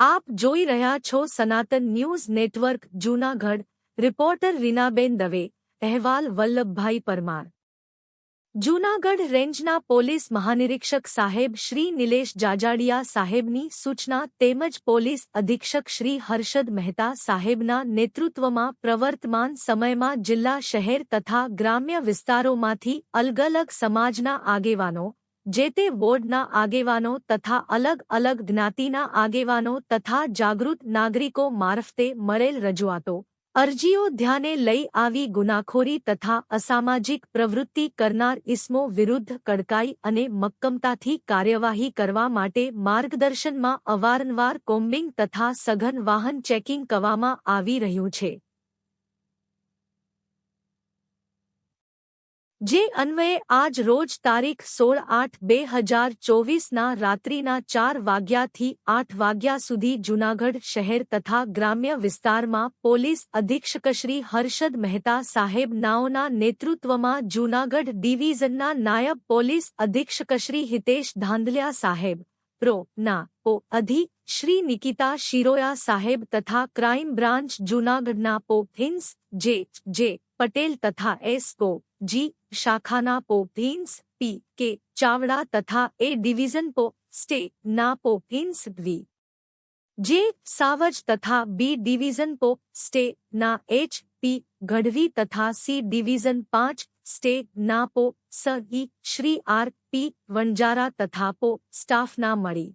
આપ જોઈ રહ્યા છો સનાતન news network Junagadh. Reporter Reenaben Dave. અહેવાલ વલ્લભભાઈ પરમાર. જૂનાગઢ રેન્જના પોલીસ મહાનિરીક્ષક સાહેબ શ્રી નિલેશ જાજાડિયા સાહેબની સૂચના તેમજ પોલીસ અધિક્ષક શ્રી હર્ષદ મહેતા સાહેબના નેતૃત્વમાં પ્રવર્તમાન સમયમાં જિલ્લા, શહેર તથા ગ્રામ્ય વિસ્તારોમાંથી અલગ અલગ સમાજના આગેવાનો, જે તે વોર્ડના આગેવાનો તથા અલગ અલગ જ્ઞાતિના આગેવાનો તથા જાગૃત નાગરિકો મારફતે મળેલ રજૂઆતો, અરજીઓ ધ્યાને લઈ આવી ગુનાખોરી તથા અસામાજિક પ્રવૃત્તિ કરનાર ઇસમો વિરુદ્ધ કડકાઈ અને મક્કમતાથી કાર્યવાહી કરવા માટે માર્ગદર્શનમાં અવારનવાર કોમ્બિંગ તથા સઘન વાહન ચેકિંગ કરવામાં આવી રહ્યું છે. જે અન્વયે આજ રોજ તારીખ 16/8/2024ના રાત્રિના 4 વાગ્યાથી 8 વાગ્યા સુધી જૂનાગઢ શહેર તથા ગ્રામ્ય વિસ્તારમાં પોલીસ અધિક્ષકશ્રી હર્ષદ મહેતા સાહેબ નાઓના નેતૃત્વમાં જૂનાગઢ ડિવિઝનના નાયબ પોલીસ અધિક્ષકશ્રી હિતેશ ધાંધલિયા સાહેબ, પ્રો. ના. પો. અધિ. શ્રી નિકિતા શિરોયા સાહેબ તથા ક્રાઇમ બ્રાન્ચ જૂનાગઢના પો. હિન્સ. જે. પટેલ તથા એસ.કો. જી. શાખાના પો. હિન્સ. પી. કે. ચાવડા તથા એ ડિવિઝન પો. સ્ટે. ના પો. હિન્સ. વી. જે. સાવજ તથા બી ડિવિઝન પો. સ્ટે. ના એચ. પી. ગઢવી તથા સી ડિવિઝન 5 સ્ટે. ના પો. સ. શ્રી આર. પી. વણજારા તથા પો. સ્ટાફના મળી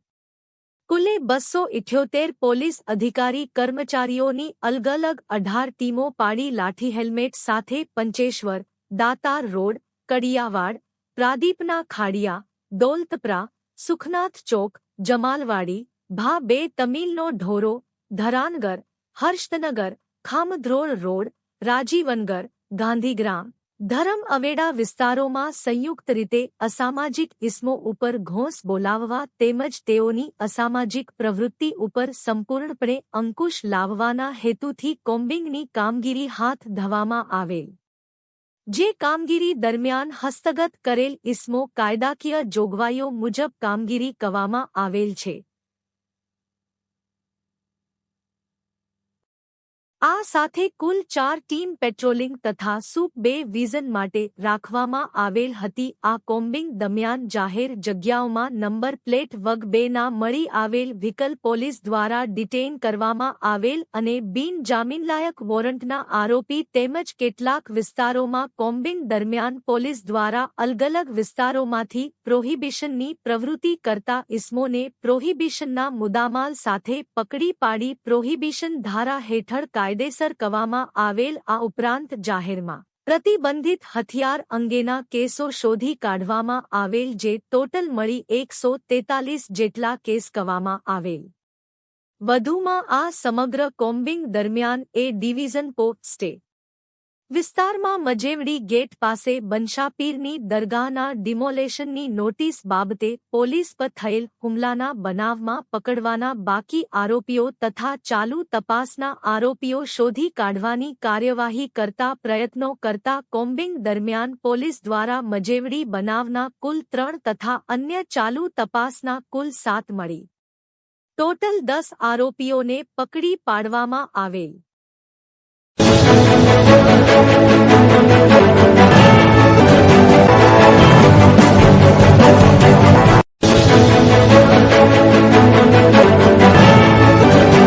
કુલે 278 પોલીસ અધિકારી કર્મચારીઓની અલગ અલગ 18 ટીમો પાડી લાઠી હેલ્મેટ સાથે પંચેશ્વર, દાતાર રોડ, કડિયાવાડ, પ્રાદીપના ખાડિયા, દોલતપરા, સુખનાથ ચોક, જમાલવાડી, ભા 2 તમિલનો ઢોરો, ધરાનગર, હર્ષદનગર, ખામધ્રોળ રોડ, રાજીવનગર, ગાંધીગ્રામ, ધરમ અવેડા વિસ્તારોમાં સંયુક્ત રીતે અસામાજિક ઇસમો ઉપર ઘોંસ બોલાવવા તેમજ તેઓની અસામાજિક પ્રવૃત્તિ ઉપર સંપૂર્ણપણે અંકુશ લાવવાના હેતુથી કોમ્બિંગની કામગીરી હાથ ધરવામાં આવેલ. જે કામગીરી દરમિયાન હસ્તગત કરેલ ઇસમો કાયદાકીય જોગવાઈઓ મુજબ કામગીરી કરવામાં આવેલ છે. આ સાથે કુલ 4 ટીમ પેટ્રોલિંગ તથા સુપરવિઝન માટે રાખવામાં આવેલ હતી. આ કોમ્બિંગ દરમિયાન જાહેર જગ્યાઓમાં નંબર પ્લેટ વગ 2ના મળી આવેલ વ્હીકલ પોલીસ દ્વારા ડિટેઇન કરવામાં આવેલ અને બિનજામીનલાયક વોરંટના આરોપી તેમજ કેટલાક વિસ્તારોમાં કોમ્બિંગ દરમિયાન પોલીસ દ્વારા અલગ અલગ વિસ્તારોમાંથી પ્રોહિબિશનની પ્રવૃત્તિ કરતા ઇસમોને પ્રોહિબિશનના મુદ્દામાલ સાથે પકડી પાડી પ્રોહિબિશન ધારા હેઠળ કાયદેસર કરવામાં આવેલ. આ ઉપરાંત જાહેરમાં પ્રતિબંધિત હથિયાર અંગેના કેસો શોધી કાઢવામાં આવેલ, જે ટોટલ મળી 143 જેટલા કેસ કરવામાં આવેલ. વધુમાં આ સમગ્ર કોમ્બિંગ દરમિયાન એ ડિવિઝન પો. સ્ટે. વિસ્તારમાં મજેવડી ગેટ પાસે બંશાપીરની દરગાહના ડિમોલેશનની નોટિસ બાબતે પોલીસ પર થયેલ હુમલાના બનાવમાં પકડવાના બાકી આરોપીઓ તથા ચાલુ તપાસના આરોપીઓ શોધી કાઢવાની કાર્યવાહી કરતા પ્રયત્નો કરતા કોમ્બિંગ દરમિયાન પોલીસ દ્વારા મજેવડી બનાવના કુલ 3 તથા અન્ય ચાલુ તપાસના કુલ 7 મળી ટોટલ 10 આરોપીઓને પકડી પાડવામાં આવેલ.